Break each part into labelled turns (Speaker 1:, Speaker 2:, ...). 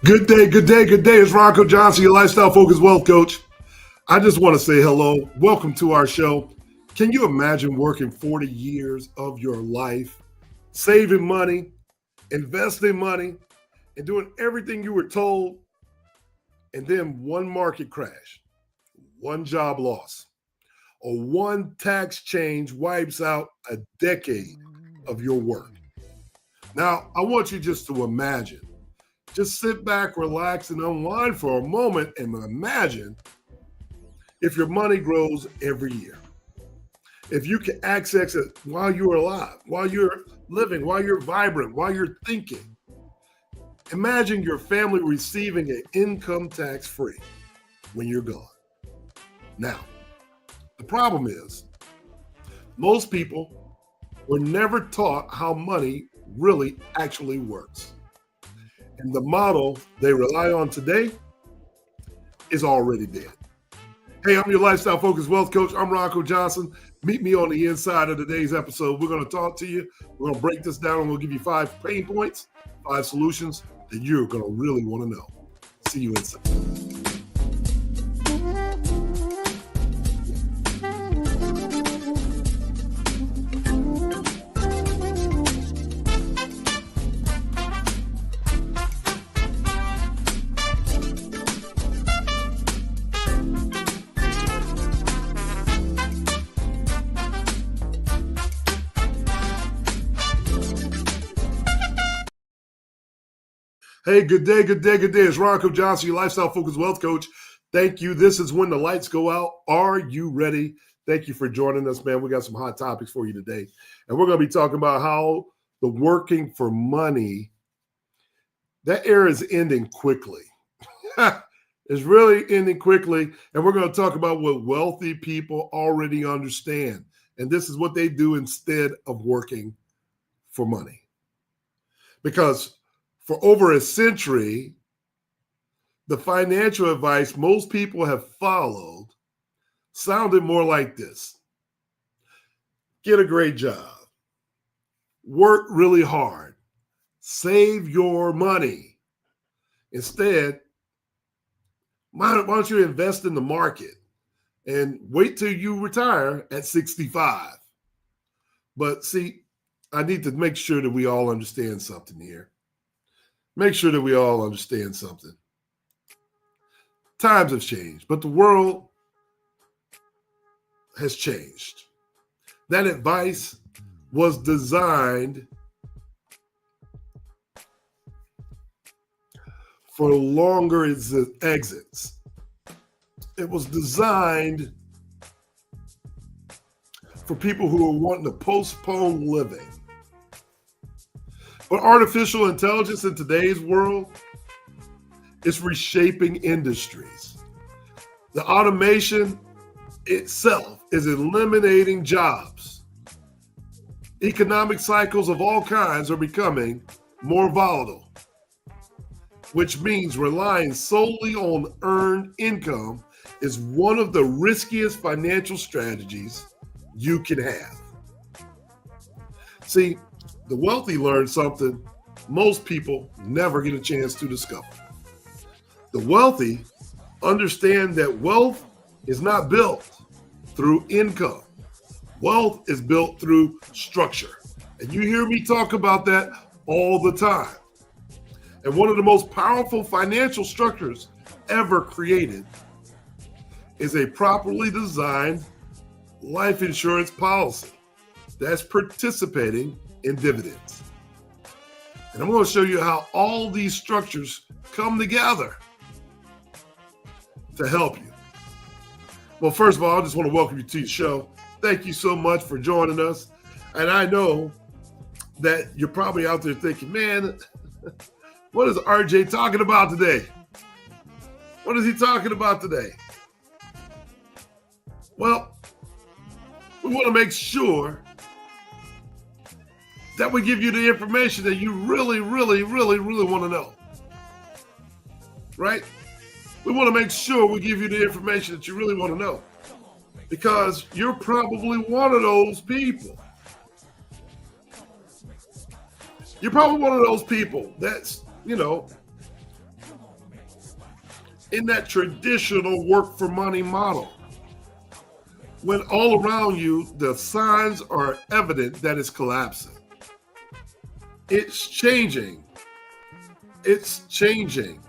Speaker 1: Good day, good day, good day. It's Ronco Johnson, your lifestyle focused wealth coach. I just want to say hello. Welcome to our show. Can you imagine working 40 years of your life, saving money, investing money, and doing everything you were told, and then one market crash, one job loss, or one tax change wipes out a decade of your work? Now, I want you just to imagine. Just sit back, relax, and unwind for a moment and imagine if your money grows every year. If you can access it while you're alive, while you're living, while you're vibrant, while you're thinking. Imagine your family receiving an income tax free when you're gone. Now, the problem is most people were never taught how money really actually works. And the model they rely on today is already dead. Hey, I'm your lifestyle focused wealth coach. I'm Ronco Johnson. Meet me on the inside of today's episode. We're going to talk to you. We're going to break this down and we'll give you 5 pain points, 5 solutions that you're going to really want to know. See you inside. Hey, good day, good day, good day. It's Ronco Johnson, your lifestyle focused wealth coach. Thank you. This is when the lights go out. Are you ready? Thank you for joining us, man. We got some hot topics for you today. And we're going to be talking about how the working for money, that era is ending quickly. It's really ending quickly. And we're going to talk about what wealthy people already understand. And this is what they do instead of working for money. Because for over a century, the financial advice most people have followed sounded more like this. Get a great job. Work really hard. Save your money. Instead, why don't you invest in the market and wait till you retire at 65? But see, I need to make sure that we all understand something here. Make sure that we all understand something. Times have changed, but the world has changed. That advice was designed for longer exits. It was designed for people who are wanting to postpone living. But artificial intelligence in today's world is reshaping industries. The automation itself is eliminating jobs. Economic cycles of all kinds are becoming more volatile, which means relying solely on earned income is one of the riskiest financial strategies you can have. See, the wealthy learn something most people never get a chance to discover. The wealthy understand that wealth is not built through income. Wealth is built through structure. And you hear me talk about that all the time. And one of the most powerful financial structures ever created is a properly designed life insurance policy that's participating in dividends. And I'm going to show you how all these structures come together to help you. Well, first of all, I just want to welcome you to the show. Thank you so much for joining us. And I know that you're probably out there thinking, man, what is RJ talking about today? What is he talking about today? Well, we want to make sure that we give you the information that you really want to know, right? We want to make sure we give you the information that you really want to know, because you're probably one of those people. You're probably one of those people that's, in that traditional work for money model. When all around you, the signs are evident that it's collapsing. It's changing. It's changing.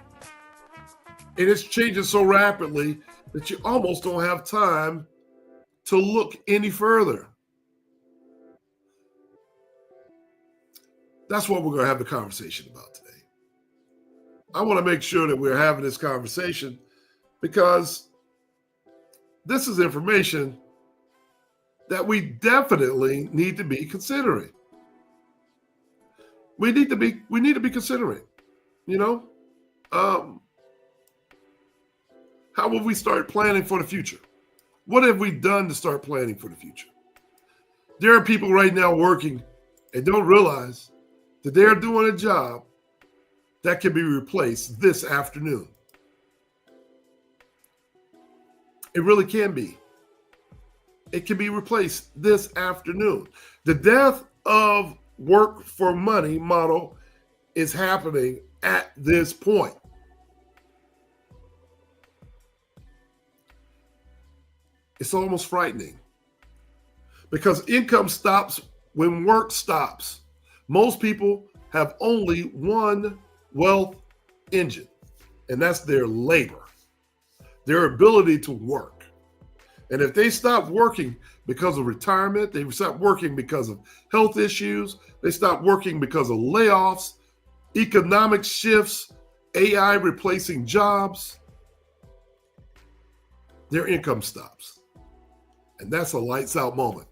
Speaker 1: And it's changing so rapidly that you almost don't have time to look any further. That's what we're going to have the conversation about today. I want to make sure that we're having this conversation because this is information that we definitely need to be considering. We need to be considering, you know, how will we start planning for the future? What have we done to start planning for the future? There are people right now working and don't realize that they're doing a job that can be replaced this afternoon. It really can be. It can be replaced this afternoon. The death of work for money model is happening at this point. It's almost frightening because income stops when work stops. Most people have only one wealth engine, and that's their labor, their ability to work. And if they stop working because of retirement, they stop working because of health issues, they stop working because of layoffs, economic shifts, AI replacing jobs, their income stops. And that's a lights out moment.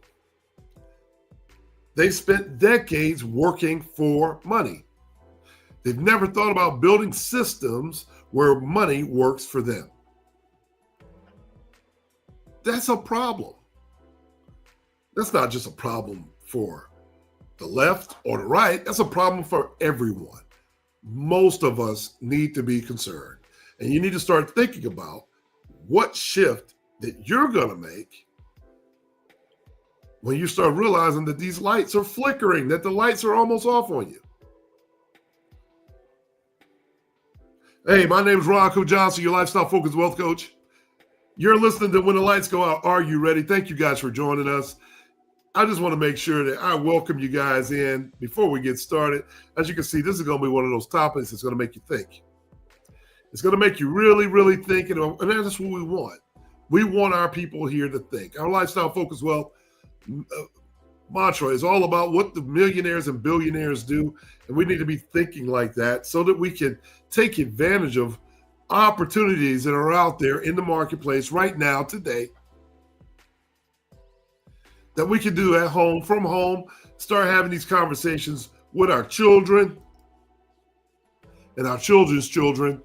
Speaker 1: They spent decades working for money. They've never thought about building systems where money works for them. That's a problem. That's not just a problem for the left or the right. That's a problem for everyone. Most of us need to be concerned. And you need to start thinking about what shift that you're going to make when you start realizing that these lights are flickering, that the lights are almost off on you. Hey, my name is Ronco Johnson, your lifestyle focused wealth coach. You're listening to When the Lights Go Out. Are you ready? Thank you guys for joining us. I just want to make sure that I welcome you guys in before we get started. As you can see, this is going to be one of those topics that's going to make you think. It's going to make you really, really think, and that's what we want. We want our people here to think. Our lifestyle focused wealth mantra is all about what the millionaires and billionaires do, and we need to be thinking like that so that we can take advantage of opportunities that are out there in the marketplace right now, today, that we can do at home, from home, start having these conversations with our children and our children's children.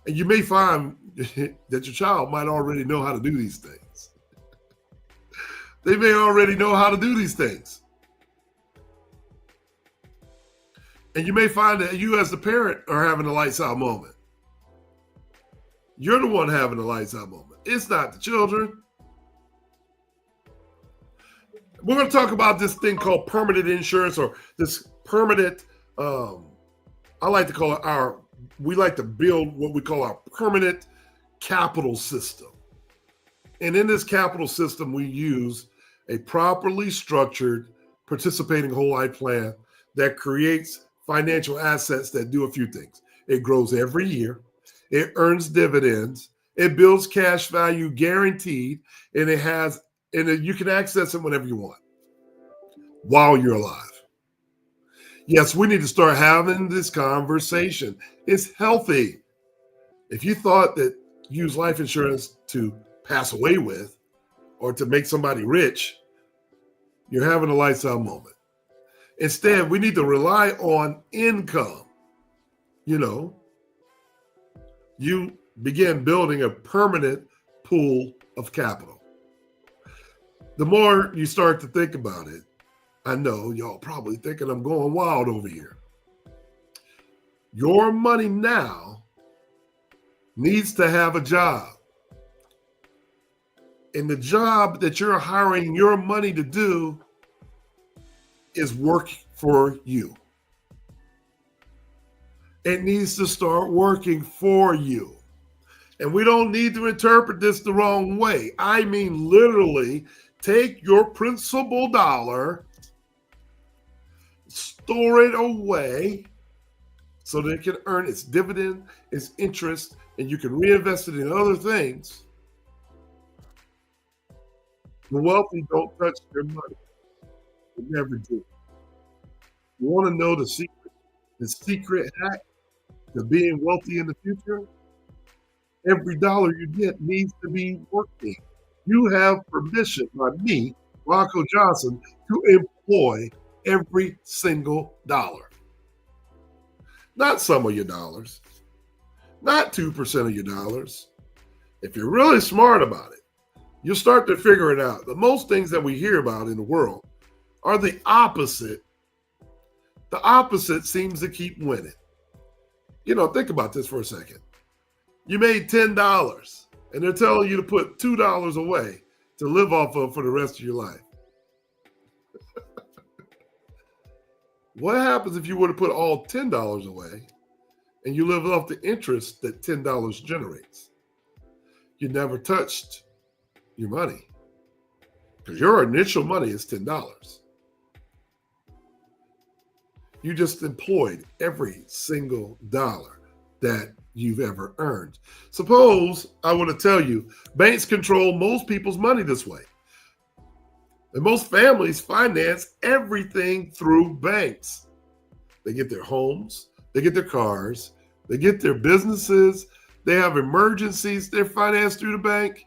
Speaker 1: And you may find that your child might already know how to do these things. They may already know how to do these things. And you may find that you as the parent are having a lights out moment. You're the one having a lights out moment. It's not the children. We're going to talk about this thing called permanent insurance, or this permanent, I like to call it we like to build what we call our permanent capital system. And in this capital system, we use a properly structured participating whole life plan that creates financial assets that do a few things. It grows every year. It earns dividends. It builds cash value guaranteed, and you can access it whenever you want while you're alive. Yes, we need to start having this conversation. It's healthy. If you thought that you use life insurance to pass away with or to make somebody rich, you're having a lights out moment. Instead, we need to rely on income. You begin building a permanent pool of capital. The more you start to think about it, I know y'all probably thinking I'm going wild over here. Your money now needs to have a job. And the job that you're hiring your money to do is work for you. It needs to start working for you. And we don't need to interpret this the wrong way. I mean, literally, take your principal dollar, store it away so that it can earn its dividend, its interest, and you can reinvest it in other things. The wealthy don't touch their money. They never do. You want to know the secret hack to being wealthy in the future? Every dollar you get needs to be working. You have permission by me, Ronco Johnson, to employ every single dollar. Not some of your dollars, not 2% of your dollars. If you're really smart about it, you'll start to figure it out. The most things that we hear about in the world are the opposite. The opposite seems to keep winning. Think about this for a second. You made $10 and they're telling you to put $2 away to live off of for the rest of your life. What happens if you were to put all $10 away and you live off the interest that $10 generates? You never touched your money because your initial money is $10. You just employed every single dollar that you've ever earned. Suppose I want to tell you, banks control most people's money this way. And most families finance everything through banks. They get their homes, they get their cars, they get their businesses, they have emergencies, they're financed through the bank.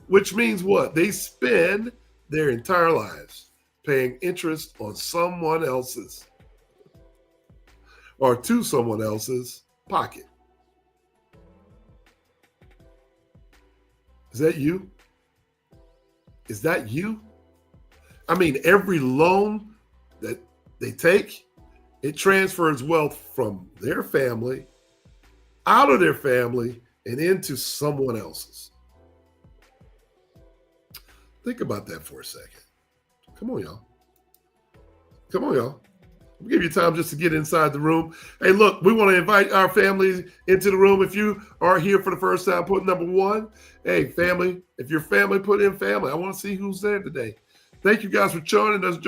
Speaker 1: Which means what? They spend their entire lives paying interest on someone else's or to someone else's pocket. Is that you? Is that you? I mean, every loan that they take, it transfers wealth from their family, out of their family, and into someone else's. Think about that for a second. Come on, y'all. Come on, y'all. We'll give you time just to get inside the room. Hey, look, we want to invite our families into the room. If you are here for the first time, put number 1. Hey, family, if you're family, put in family. I want to see who's there today. Thank you guys for joining us.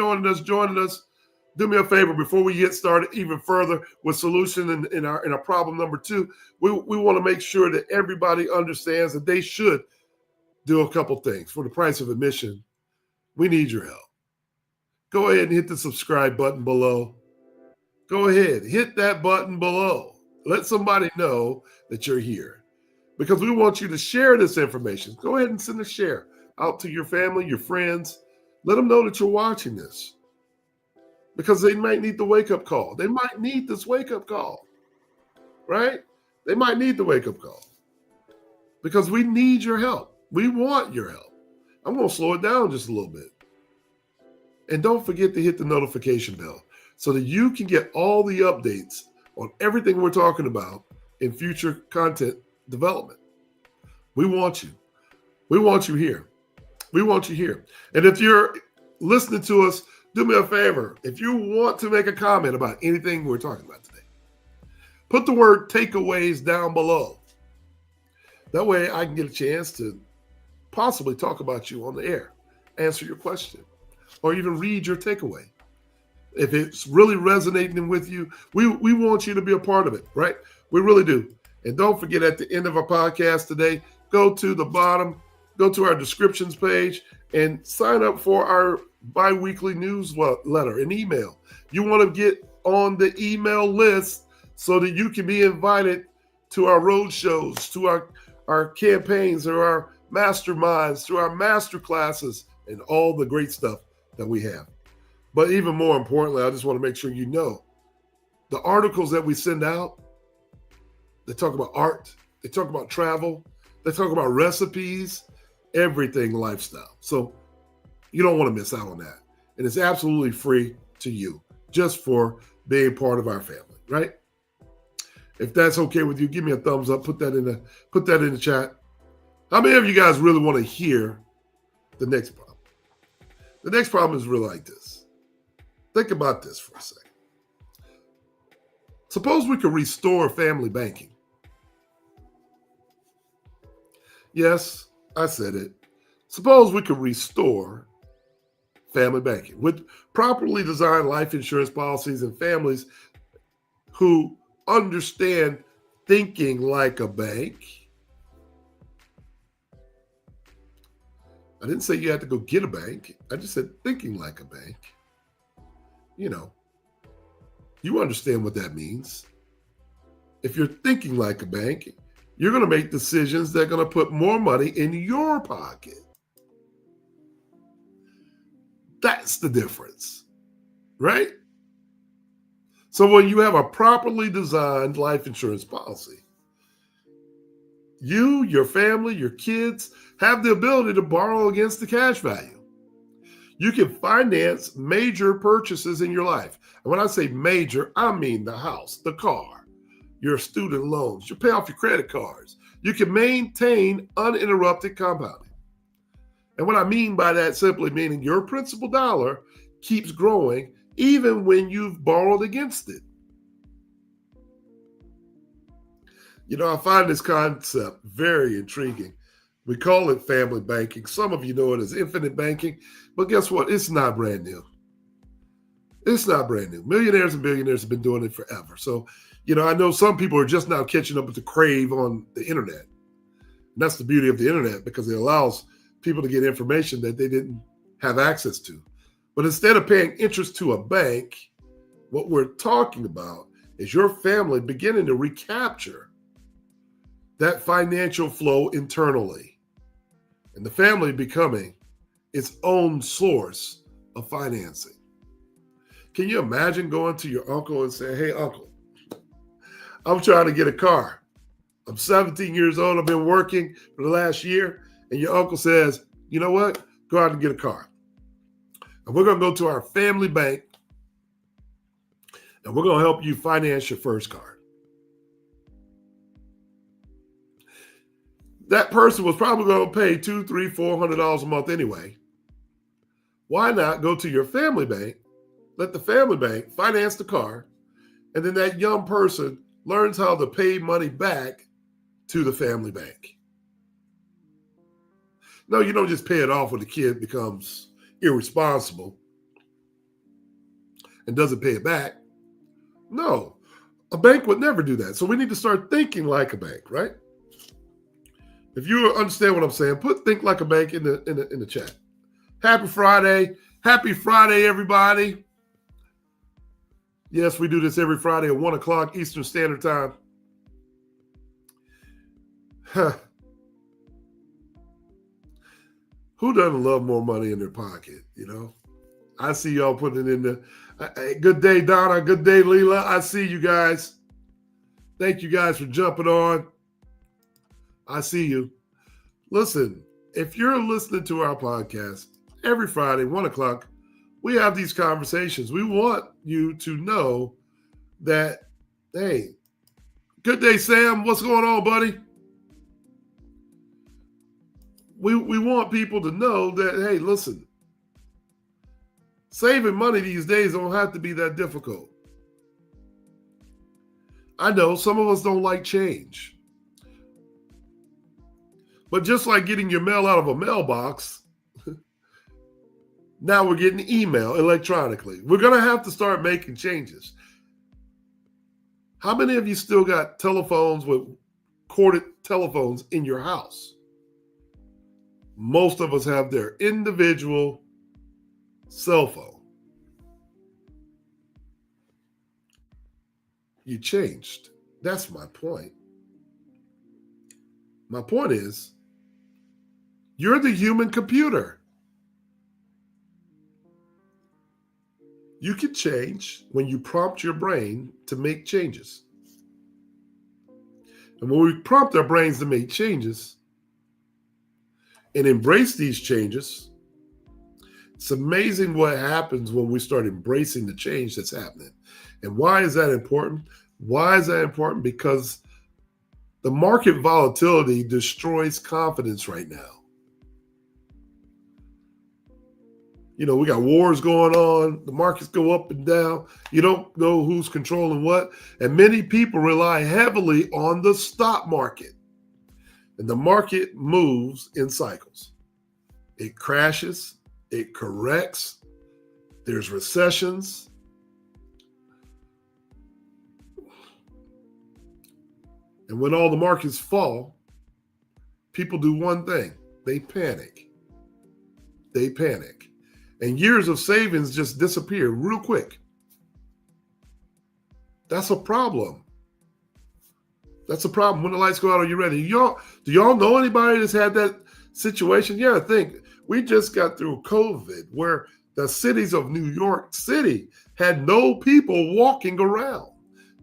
Speaker 1: Do me a favor before we get started even further with solution in our problem number 2. We want to make sure that everybody understands that they should do a couple things. For the price of admission, we need your help. Go ahead and hit the subscribe button below. Go ahead, hit that button below. Let somebody know that you're here because we want you to share this information. Go ahead and send a share out to your family, your friends. Let them know that you're watching this because they might need the wake-up call. They might need this wake-up call, right? They might need the wake-up call because we need your help. We want your help. I'm going to slow it down just a little bit. And don't forget to hit the notification bell so that you can get all the updates on everything we're talking about in future content development. We want you. We want you here. We want you here. And if you're listening to us, do me a favor. If you want to make a comment about anything we're talking about today, put the word takeaways down below. That way I can get a chance to possibly talk about you on the air, answer your question, or even read your takeaway. If it's really resonating with you, we want you to be a part of it, right? We really do. And don't forget, at the end of our podcast today, go to the bottom, go to our descriptions page, and sign up for our bi-weekly newsletter, an email. You want to get on the email list so that you can be invited to our road shows, to our campaigns, or our masterminds, to our master classes, and all the great stuff that we have. But even more importantly, I just want to make sure you know the articles that we send out, they talk about art, they talk about travel, they talk about recipes, everything lifestyle. So you don't want to miss out on that. And it's absolutely free to you just for being part of our family, right? If that's okay with you, give me a thumbs up, put that in the chat. How many of you guys really want to hear the next problem? The next problem is really like this. Think about this for a second. Suppose we could restore family banking. Yes, I said it. Suppose we could restore family banking with properly designed life insurance policies and families who understand thinking like a bank. I didn't say you had to go get a bank. I just said thinking like a bank. You know, you understand what that means. If you're thinking like a bank, you're going to make decisions that are going to put more money in your pocket. That's the difference, right? So when you have a properly designed life insurance policy, you, your family, your kids have the ability to borrow against the cash value. You can finance major purchases in your life. And when I say major, I mean the house, the car, your student loans, you pay off your credit cards. You can maintain uninterrupted compounding. And what I mean by that simply meaning your principal dollar keeps growing even when you've borrowed against it. You know, I find this concept very intriguing. We call it family banking. Some of you know it as infinite banking, but guess what? It's not brand new. It's not brand new. Millionaires and billionaires have been doing it forever. So, you know, I know some people are just now catching up with the crave on the internet. And that's the beauty of the internet because it allows people to get information that they didn't have access to. But instead of paying interest to a bank, what we're talking about is your family beginning to recapture that financial flow internally and the family becoming its own source of financing. Can you imagine going to your uncle and saying, hey, uncle, I'm trying to get a car. I'm 17 years old. I've been working for the last year. And your uncle says, you know what? Go out and get a car. And we're going to go to our family bank and we're going to help you finance your first car. That person was probably going to pay $200, $300, $400 a month anyway. Why not go to your family bank, let the family bank finance the car, and then that young person learns how to pay money back to the family bank. No, you don't just pay it off when the kid becomes irresponsible and doesn't pay it back. No, a bank would never do that. So we need to start thinking like a bank, right? If you understand what I'm saying, think like a bank in the chat. Happy Friday. Happy Friday, everybody. Yes, we do this every Friday at 1 o'clock Eastern Standard Time. Who doesn't love more money in their pocket, you know? I see y'all putting it in the good day, Donna. Good day, Leela. I see you guys. Thank you guys for jumping on. I see you. Listen, if you're listening to our podcast every Friday, 1 o'clock, we have these conversations. We want you to know that, hey, good day, Sam. What's going on, buddy? We want people to know that, hey, listen, saving money these days don't have to be that difficult. I know some of us don't like change. But just like getting your mail out of a mailbox, now we're getting email electronically. We're going to have to start making changes. How many of you still got telephones with corded telephones in your house? Most of us have their individual cell phone. You changed. That's my point. My point is, you're the human computer. You can change when you prompt your brain to make changes. And when we prompt our brains to make changes and embrace these changes, it's amazing what happens when we start embracing the change that's happening. And why is that important? Why is that important? Because the market volatility destroys confidence right now. You know, we got wars going on. The markets go up and down. You don't know who's controlling what. And many people rely heavily on the stock market. And the market moves in cycles. It crashes, it corrects, there's recessions. And when all the markets fall, people do one thing. They panic. They panic. And years of savings just disappear real quick. That's a problem. That's a problem. When the lights go out, are you ready? Do y'all know anybody that's had that situation? Yeah, I think we just got through COVID where the cities of New York City had no people walking around.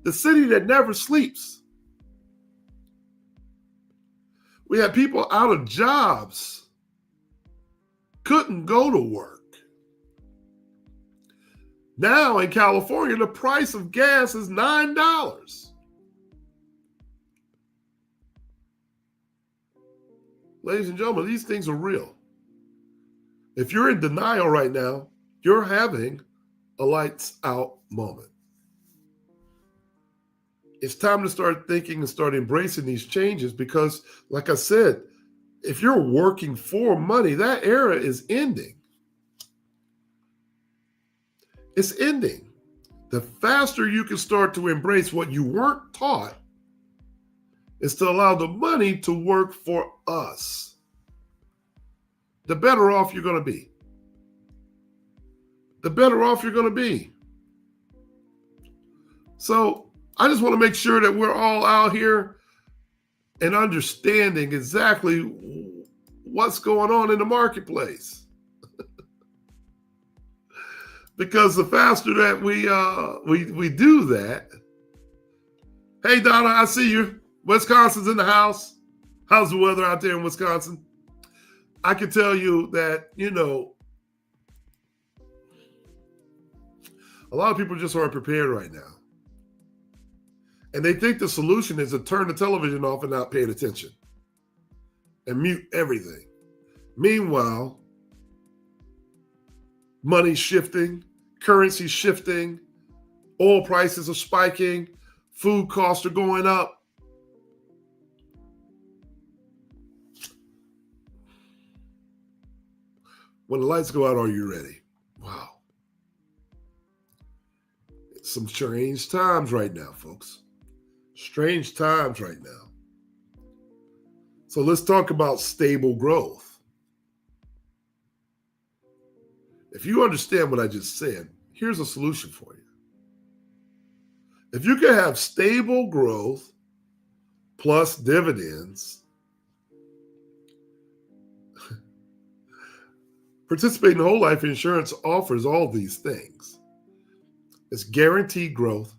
Speaker 1: The city that never sleeps. We had people out of jobs, couldn't go to work. Now in California, the price of gas is $9. Ladies and gentlemen, these things are real. If you're in denial right now, you're having a lights out moment. It's time to start thinking and start embracing these changes because, like I said, if you're working for money, that era is ending. It's ending. The faster you can start to embrace what you weren't taught is to allow the money to work for us, the better off you're going to be. The better off you're going to be. So I just want to make sure that we're all out here and understanding exactly what's going on in the marketplace. Because the faster that we do that, hey Donna, I see you. Wisconsin's in the house. How's the weather out there in Wisconsin? I can tell you that, a lot of people just aren't prepared right now. And they think the solution is to turn the television off and not pay attention and mute everything. Meanwhile, money's shifting, currency's shifting, oil prices are spiking, food costs are going up. When the lights go out, are you ready? Wow. It's some strange times right now, folks. Strange times right now. So let's talk about stable growth. If you understand what I just said, here's a solution for you. If you can have stable growth plus dividends, participating in whole life insurance offers all these things. It's guaranteed growth.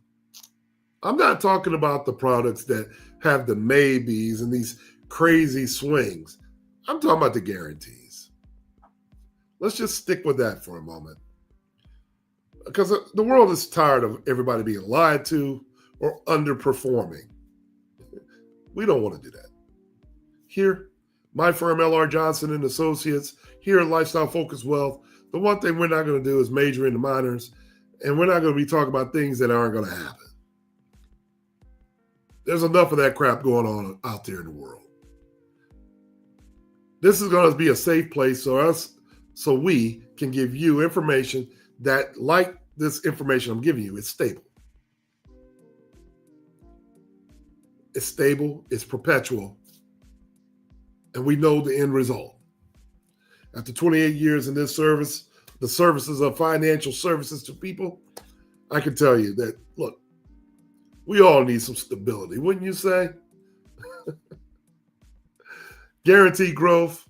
Speaker 1: I'm not talking about the products that have the maybes and these crazy swings. I'm talking about the guarantees. Let's just stick with that for a moment. Because the world is tired of everybody being lied to or underperforming. We don't want to do that. Here, my firm, Ronco Johnson and Associates, here at Lifestyle Focused Wealth, the one thing we're not going to do is major in the minors, and we're not going to be talking about things that aren't going to happen. There's enough of that crap going on out there in the world. This is going to be a safe place so we can give you information that, like this information I'm giving you, it's stable. It's stable, it's perpetual, and we know the end result. After 28 years in this service, the services of financial services to people, I can tell you that, look, we all need some stability, wouldn't you say? Guaranteed growth,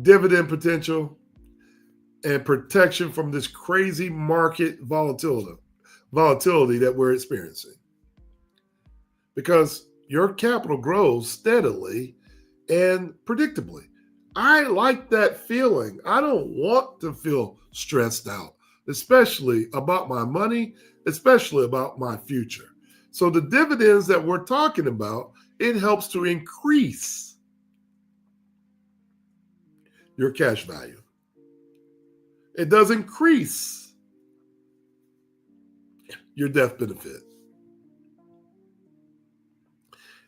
Speaker 1: dividend potential, and protection from this crazy market volatility that we're experiencing. Because your capital grows steadily and predictably. I like that feeling. I don't want to feel stressed out, especially about my money, especially about my future. So the dividends that we're talking about, it helps to increase your cash value. It does increase your death benefit.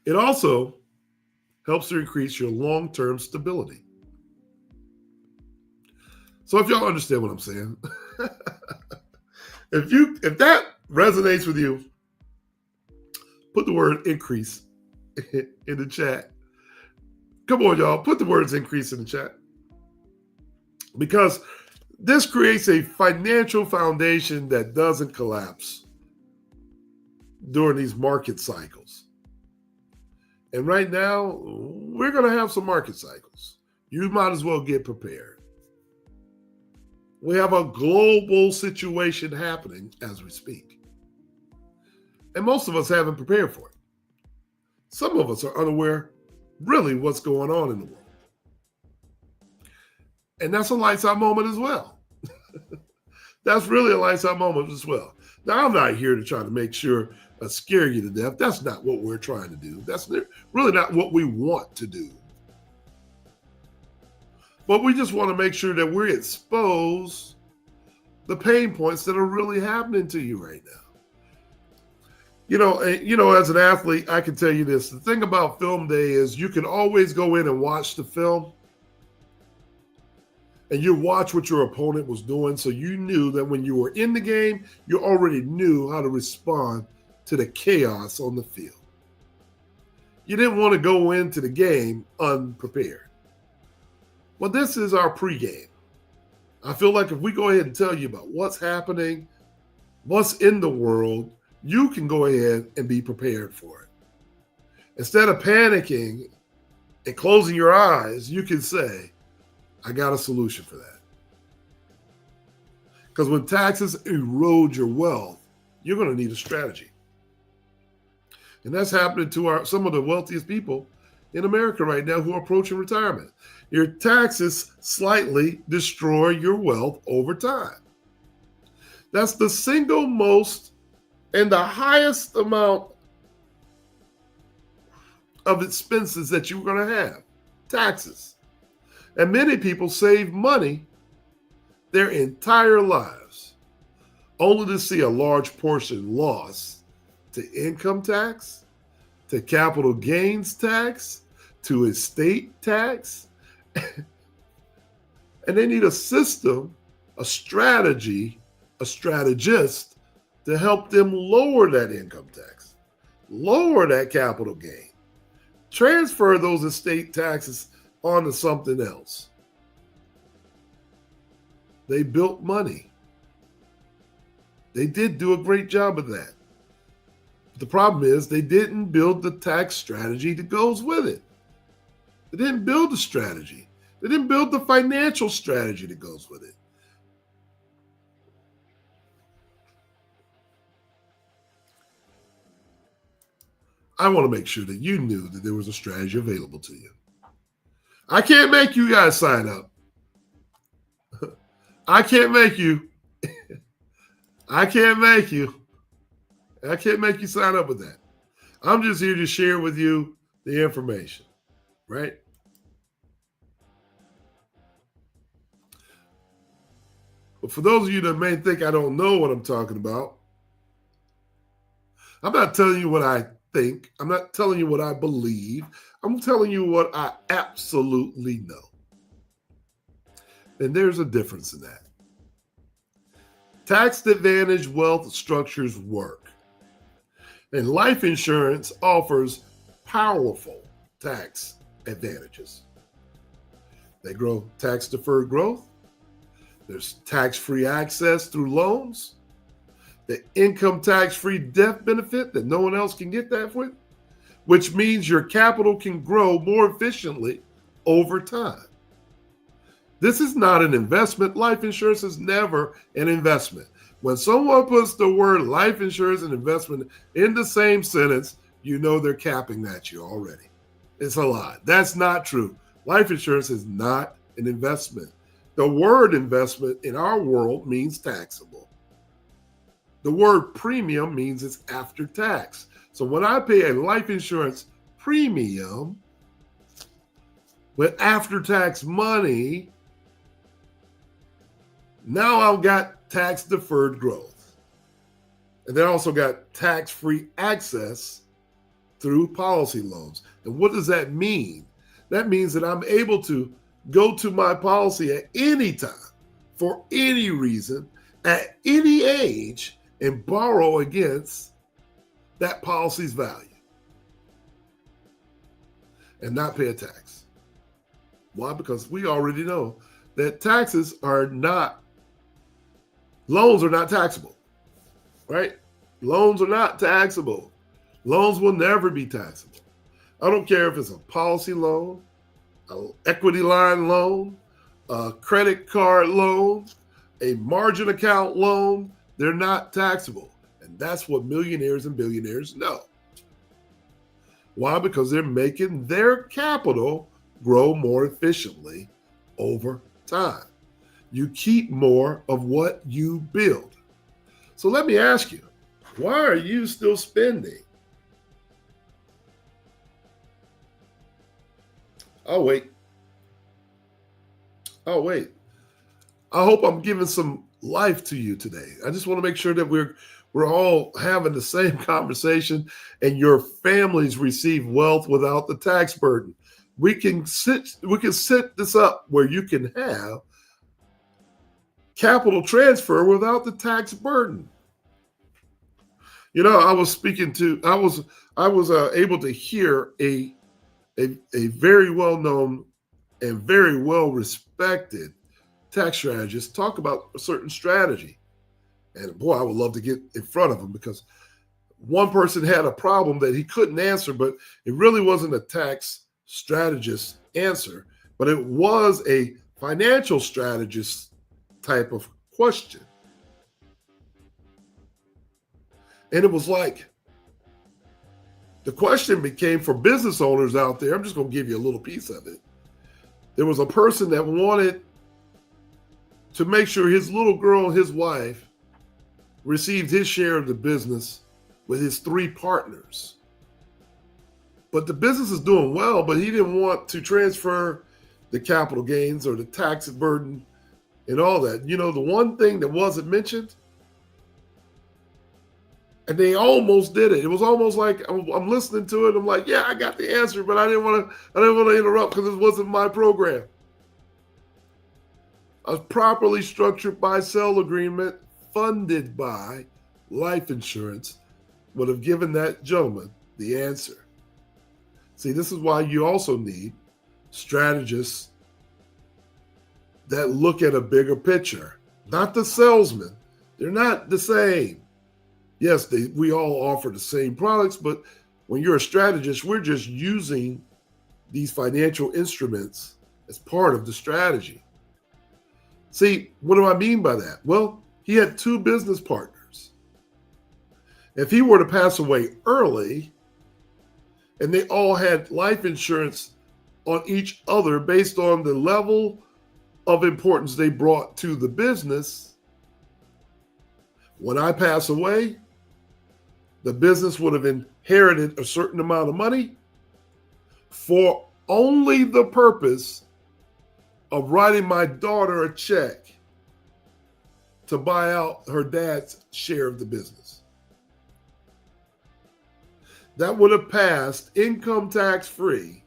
Speaker 1: It also helps to increase your long-term stability. So if y'all understand what I'm saying, if that resonates with you, put the word increase in the chat. Come on, y'all, put the words increase in the chat. Because this creates a financial foundation that doesn't collapse during these market cycles. And right now, we're going to have some market cycles. You might as well get prepared. We have a global situation happening as we speak. And most of us haven't prepared for it. Some of us are unaware really what's going on in the world. And that's a lights out moment as well. That's really a lights out moment as well. Now, I'm not here to try to make sure scare you to death. That's not what we're trying to do. That's really not what we want to do. But we just want to make sure that we expose the pain points that are really happening to you right now. As an athlete, I can tell you this. The thing about film day is you can always go in and watch the film and you watch what your opponent was doing. So you knew that when you were in the game, you already knew how to respond to the chaos on the field. You didn't want to go into the game unprepared. Well, this is our pregame. I feel like if we go ahead and tell you about what's happening, what's in the world, you can go ahead and be prepared for it. Instead of panicking and closing your eyes, you can say, I got a solution for that. Because when taxes erode your wealth, you're going to need a strategy. And that's happening to some of the wealthiest people in America right now who are approaching retirement. Your taxes slightly destroy your wealth over time. That's the single most and the highest amount of expenses that you're going to have, taxes. And many people save money their entire lives, only to see a large portion lost to income tax, to capital gains tax, to estate tax. And they need a system, a strategy, a strategist to help them lower that income tax, lower that capital gain, transfer those estate taxes onto something else. They built money. They did do a great job of that. But the problem is they didn't build the tax strategy that goes with it. They didn't build the strategy. They didn't build the financial strategy that goes with it. I want to make sure that you knew that there was a strategy available to you. I can't make you guys sign up. I can't make you. I can't make you sign up with that. I'm just here to share with you the information, right? But for those of you that may think I don't know what I'm talking about, I'm not telling you what I think. I'm not telling you what I believe. I'm telling you what I absolutely know. And there's a difference in that. Tax advantage wealth structures work. And life insurance offers powerful tax advantages. They grow tax-deferred growth. There's tax-free access through loans. The income tax-free death benefit that no one else can get that with, which means your capital can grow more efficiently over time. This is not an investment. Life insurance is never an investment. When someone puts the word life insurance and investment in the same sentence, you know they're capping at you already. It's a lie. That's not true. Life insurance is not an investment. The word investment in our world means taxable. The word premium means it's after tax. So when I pay a life insurance premium with after tax money, now I've got tax deferred growth. And then I also got tax-free access through policy loans. And what does that mean? That means that I'm able to go to my policy at any time, for any reason, at any age, and borrow against that policy's value and not pay a tax. Why? Because we already know that loans are not taxable, right? Loans are not taxable. Loans will never be taxable. I don't care if it's a policy loan, an equity line loan, a credit card loan, a margin account loan, they're not taxable. And that's what millionaires and billionaires know. Why? Because they're making their capital grow more efficiently over time. You keep more of what you build. So let me ask you, why are you still spending? I'll wait. I hope I'm giving some life to you today. I just want to make sure that we're all having the same conversation and your families receive wealth without the tax burden. We can set this up where you can have capital transfer without the tax burden. I was able to hear a very well-known and very well-respected tax strategist talk about a certain strategy. And boy, I would love to get in front of him, because one person had a problem that he couldn't answer, but it really wasn't a tax strategist answer, but it was a financial strategist type of question. And it was like, the question became, for business owners out there, I'm just going to give you a little piece of it. There was a person that wanted to make sure his little girl and his wife received his share of the business with his 3 partners. But the business is doing well, but he didn't want to transfer the capital gains or the tax burden and all that. The one thing that wasn't mentioned, and they almost did it. It was almost like I'm listening to it. I'm like, yeah, I got the answer, but I didn't want to interrupt because it wasn't my program. A properly structured buy-sell agreement funded by life insurance would have given that gentleman the answer. See, this is why you also need strategists that look at a bigger picture, not the salesman. They're not the same. Yes, we all offer the same products, but when you're a strategist, we're just using these financial instruments as part of the strategy. See, what do I mean by that? Well, he had 2 business partners. If he were to pass away early, and they all had life insurance on each other based on the level of importance they brought to the business, when I pass away, the business would have inherited a certain amount of money for only the purpose of writing my daughter a check to buy out her dad's share of the business. That would have passed income tax free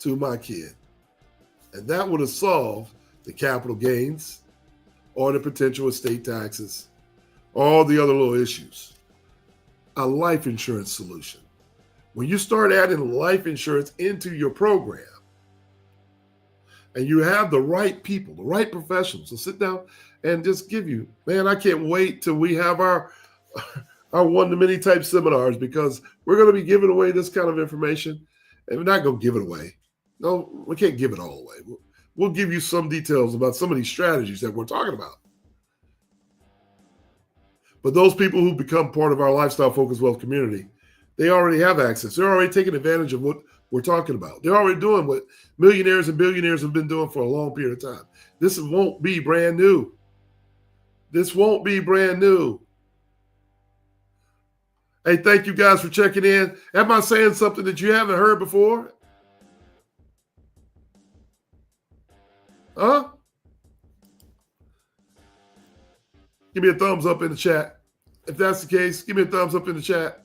Speaker 1: to my kid. And that would have solved the capital gains or the potential estate taxes, all the other little issues. A life insurance solution. When you start adding life insurance into your program, and you have the right people, the right professionals to sit down and just give you, man, I can't wait till we have our one-to-many type seminars, because we're going to be giving away this kind of information, and we're not going to give it away. No, we can't give it all away. We'll give you some details about some of these strategies that we're talking about. But those people who become part of our Lifestyle Focused Wealth community, they already have access. They're already taking advantage of what we're talking about. They're already doing what millionaires and billionaires have been doing for a long period of time. This won't be brand new. This won't be brand new. Hey, thank you guys for checking in. Am I saying something that you haven't heard before? Huh? Give me a thumbs up in the chat. If that's the case, give me a thumbs up in the chat.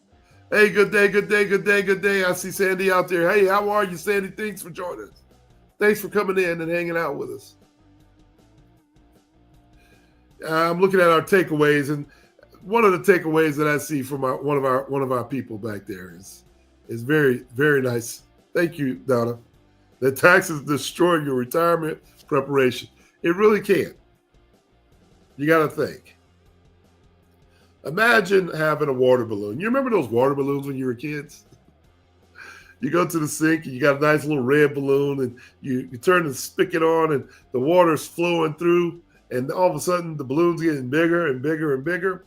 Speaker 1: Hey, good day, good day, good day, good day. I see Sandy out there. Hey, how are you, Sandy? Thanks for joining us. Thanks for coming in and hanging out with us. I'm looking at our takeaways, and one of the takeaways that I see from one of our people back there is very, very nice. Thank you, Donna. The taxes destroy your retirement preparation. It really can. You got to think. Imagine having a water balloon. You remember those water balloons when you were kids? You go to the sink and you got a nice little red balloon, and you turn the spigot on and the water's flowing through, and all of a sudden the balloon's getting bigger and bigger and bigger.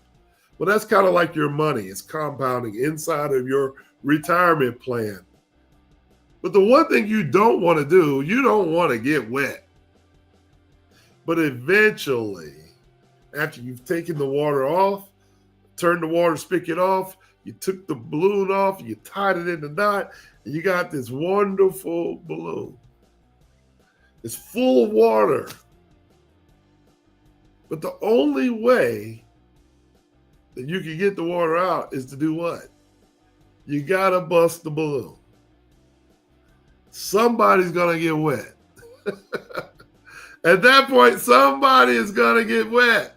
Speaker 1: Well, that's kind of like your money. It's compounding inside of your retirement plan. But the one thing you don't want to do, you don't want to get wet. But eventually, after you've taken the water off, turned the water spigot off, you took the balloon off, you tied it in the knot, and you got this wonderful balloon. It's full of water. But the only way that you can get the water out is to do what? You got to bust the balloon. Somebody's going to get wet. At that point, somebody is going to get wet.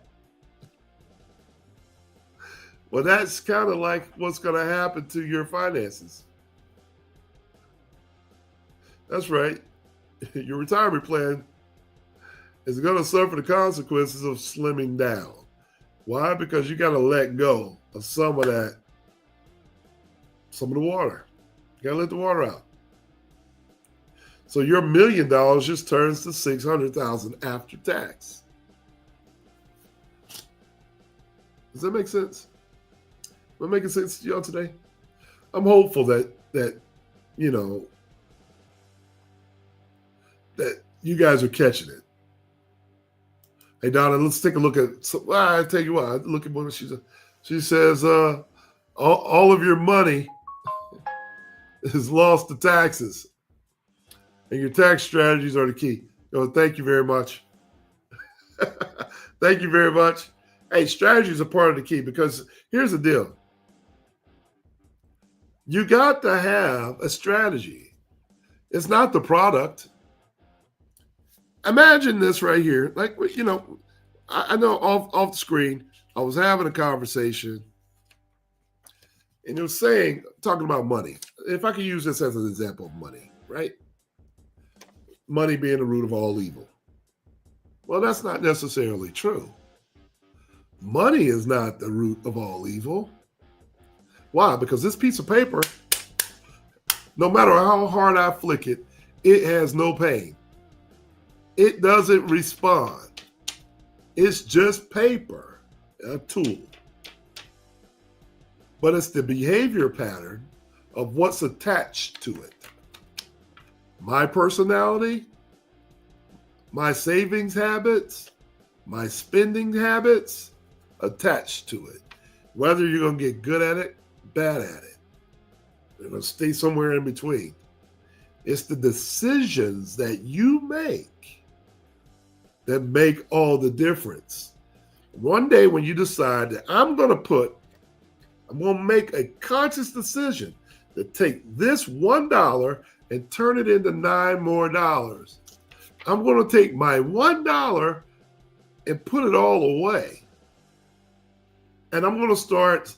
Speaker 1: Well, that's kind of like what's going to happen to your finances. That's right. Your retirement plan is going to suffer the consequences of slimming down. Why? Because you got to let go of some of the water. You got to let the water out. So your $1 million just turns to $600,000 after tax. Does that make sense? Am I making sense to y'all today? I'm hopeful that you guys are catching it. Hey Donna, let's take a look at. I tell you what, look at what she says. She says, all of your money is lost to taxes, and your tax strategies are the key. Thank you very much. Thank you very much. Hey, strategies are part of the key, because here's the deal. You got to have a strategy. It's not the product. Imagine this right here. Like, I know off the screen, I was having a conversation, and it was talking about money. If I could use this as an example of money, right? Money being the root of all evil. Well, that's not necessarily true. Money is not the root of all evil. Why? Because this piece of paper, no matter how hard I flick it, it has no pain. It doesn't respond. It's just paper, a tool. But it's the behavior pattern of what's attached to it. My personality, my savings habits, my spending habits attached to it. Whether you're going to get good at it, bad at it, you're going to stay somewhere in between. It's the decisions that you make that make all the difference. One day when you decide that I'm going to make a conscious decision to take this $1 and turn it into $9 more. I'm going to take my $1 and put it all away. And I'm going to start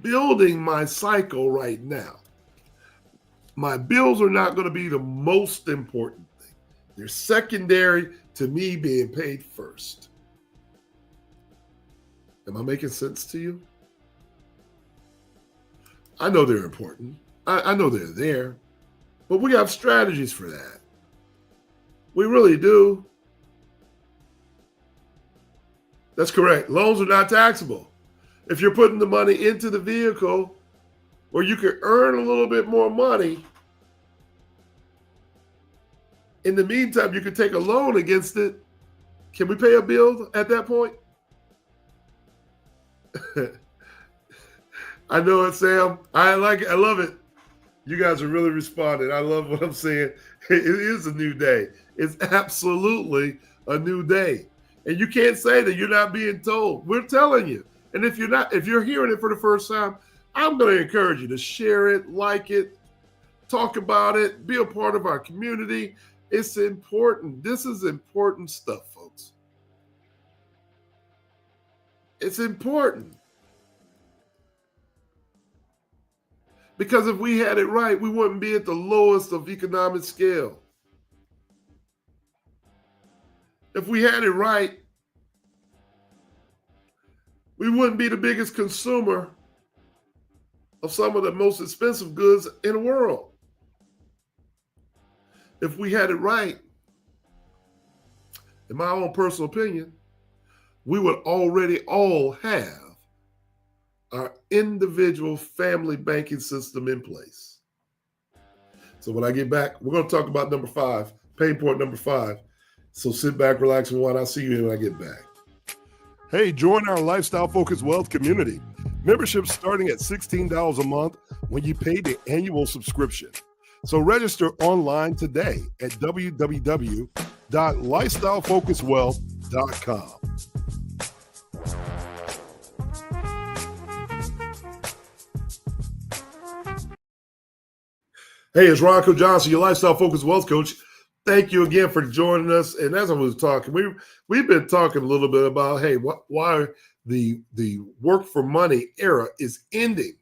Speaker 1: building my cycle right now. My bills are not going to be the most important thing. They're secondary to me being paid first. Am I making sense to you? I know they're important. I know they're there. But we have strategies for that. We really do. That's correct. Loans are not taxable. If you're putting the money into the vehicle where you can earn a little bit more money, in the meantime, you could take a loan against it. Can we pay a bill at that point? I know it, Sam. I like it. I love it. You guys are really responding. I love what I'm saying. It is a new day. It's absolutely a new day. And you can't say that you're not being told. We're telling you. And if you're hearing it for the first time, I'm going to encourage you to share it, like it, talk about it, be a part of our community. It's important. This is important stuff, folks. It's important. Because if we had it right, we wouldn't be at the lowest of economic scale. If we had it right, we wouldn't be the biggest consumer of some of the most expensive goods in the world. If we had it right, in my own personal opinion, we would already all have our individual family banking system in place. So when I get back, we're going to talk about number 5, pain point number 5. So sit back, relax, and wine. I'll see you when I get back. Hey, join our Lifestyle Focused Wealth community. Membership starting at $16 a month when you pay the annual subscription. So register online today at www.lifestylefocusedwealth.com. Hey, it's Ronco Johnson, your Lifestyle Focused Wealth Coach. Thank you again for joining us. And as I was talking, we've been talking a little bit about, hey, why the work for money era is ending.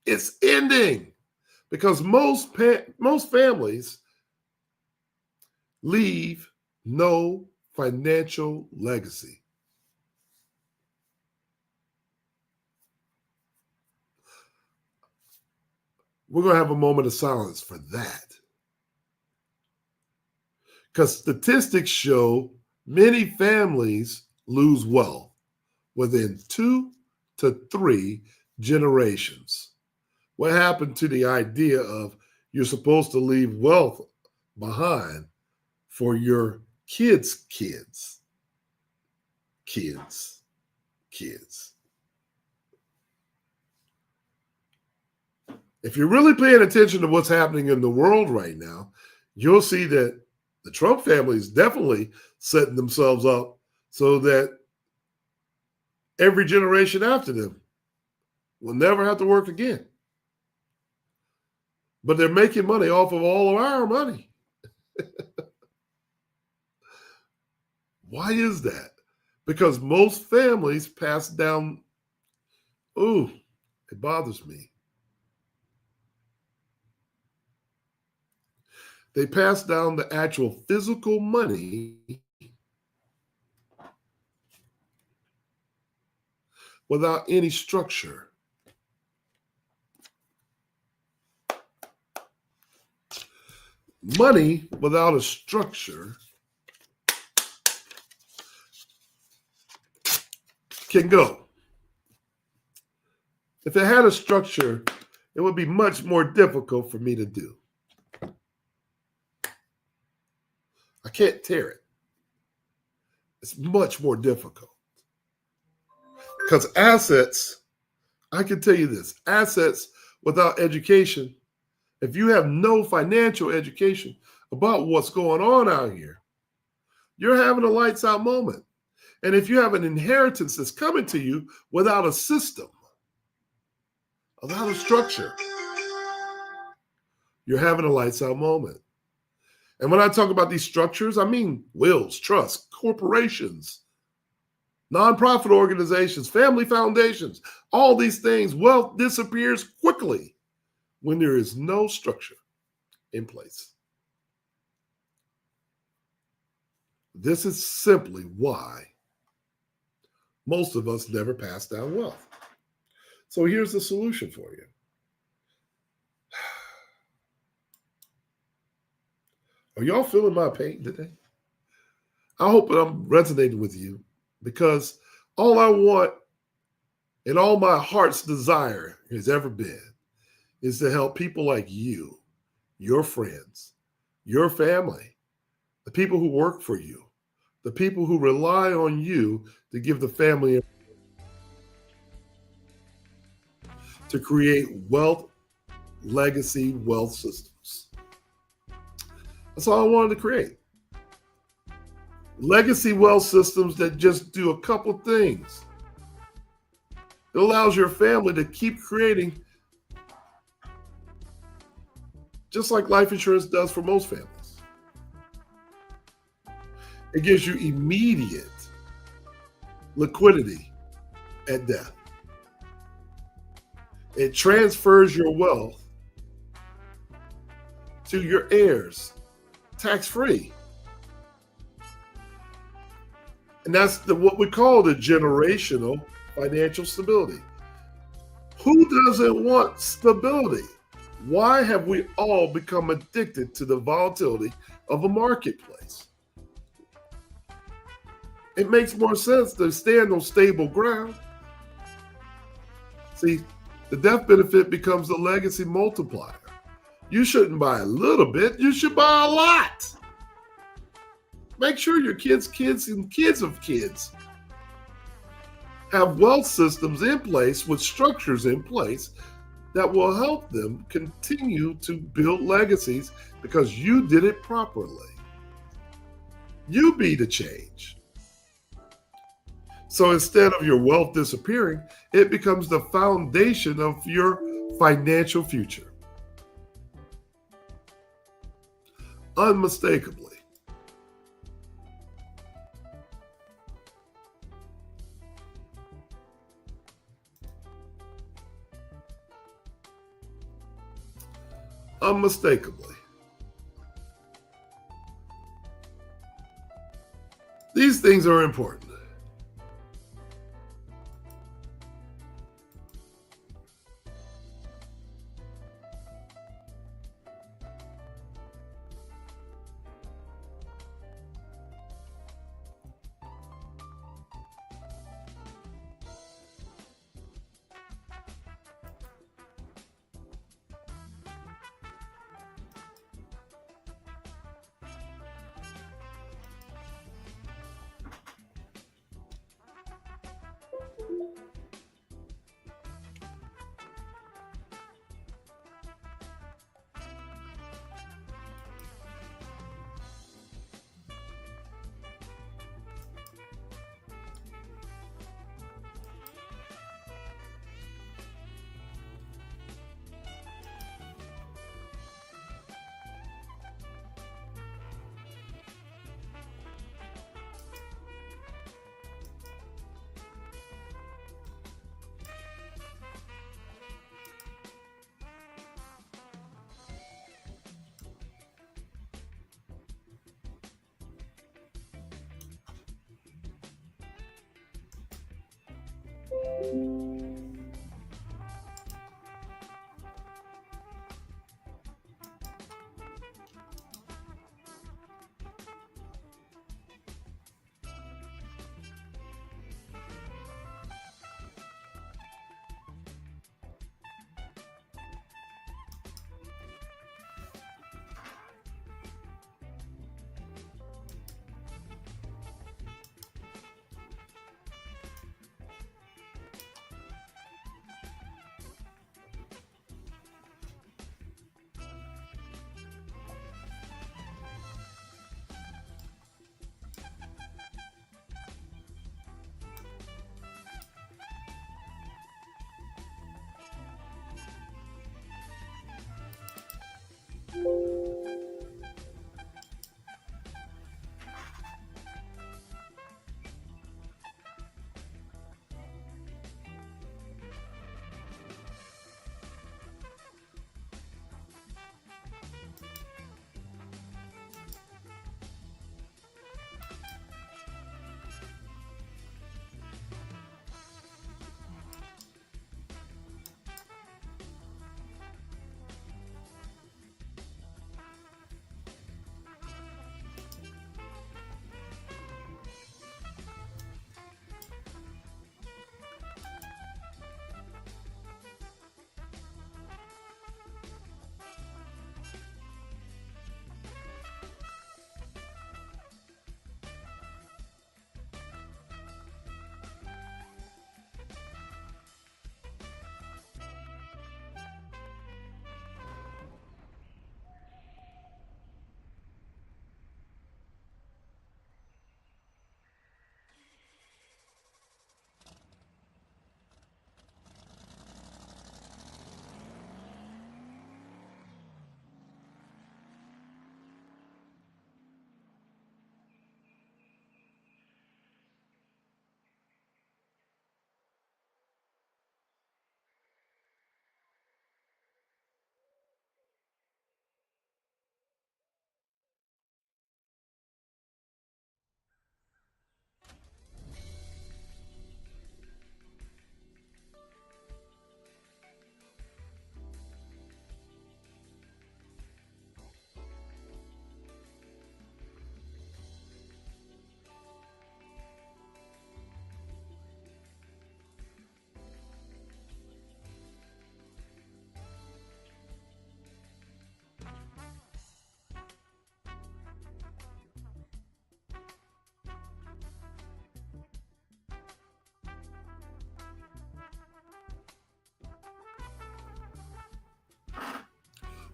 Speaker 1: It's ending because most families leave no financial legacy. We're going to have a moment of silence for that. Because statistics show many families lose wealth within 2 to 3 generations. What happened to the idea of you're supposed to leave wealth behind for your kids' kids? If you're really paying attention to what's happening in the world right now, you'll see that the Trump family is definitely setting themselves up so that every generation after them will never have to work again. But they're making money off of all of our money. Why is that? Because most families pass down, it bothers me. They pass down the actual physical money without any structure. Money without a structure can go. If it had a structure, it would be much more difficult for me to do. I can't tear it. It's much more difficult. Because assets, I can tell you this, assets without education, if you have no financial education about what's going on out here, you're having a lights out moment. And if you have an inheritance that's coming to you without a system, without a structure, you're having a lights out moment. And when I talk about these structures, I mean wills, trusts, corporations, nonprofit organizations, family foundations, all these things. Wealth disappears quickly when there is no structure in place. This is simply why most of us never pass down wealth. So here's the solution for you. Are y'all feeling my pain today? I hope that I'm resonating with you, because all I want and all my heart's desire has ever been is to help people like you, your friends, your family, the people who work for you, the people who rely on you to give the family to create legacy wealth systems. That's all I wanted to create. Legacy wealth systems that just do a couple things. It allows your family to keep creating, just like life insurance does for most families. It gives you immediate liquidity at death. It transfers your wealth to your heirs tax-free. And that's what we call the generational financial stability. Who doesn't want stability? Why have we all become addicted to the volatility of a marketplace? It makes more sense to stand on stable ground. See, the death benefit becomes the legacy multiplier. You shouldn't buy a little bit, you should buy a lot. Make sure your kids' kids and kids of kids have wealth systems in place with structures in place that will help them continue to build legacies because you did it properly. You be the change. So instead of your wealth disappearing, it becomes the foundation of your financial future. Unmistakably. Unmistakably. These things are important.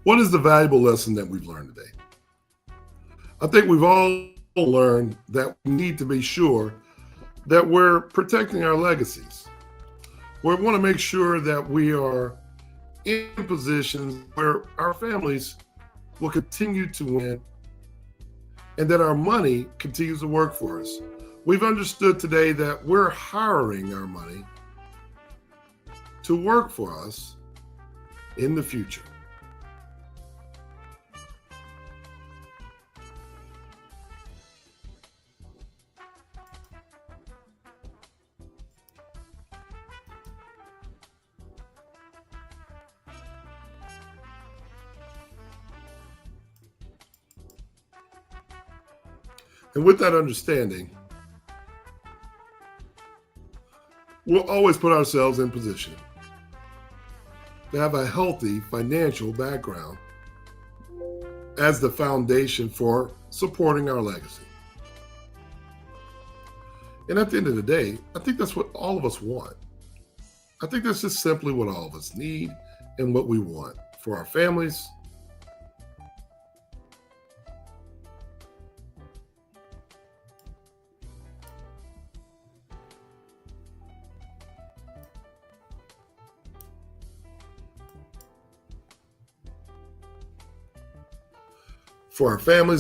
Speaker 1: What is the valuable lesson that we've learned today? I think we've all learned that we need to be sure that we're protecting our legacies. We want to make sure that we are in positions where our families will continue to win and that our money continues to work for us. We've understood today that we're hiring our money to work for us in the future. And with that understanding, we'll always put ourselves in position to have a healthy financial background as the foundation for supporting our legacy. And at the end of the day, I think that's what all of us want. I think that's just simply what all of us need and what we want for our families,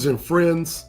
Speaker 1: and friends,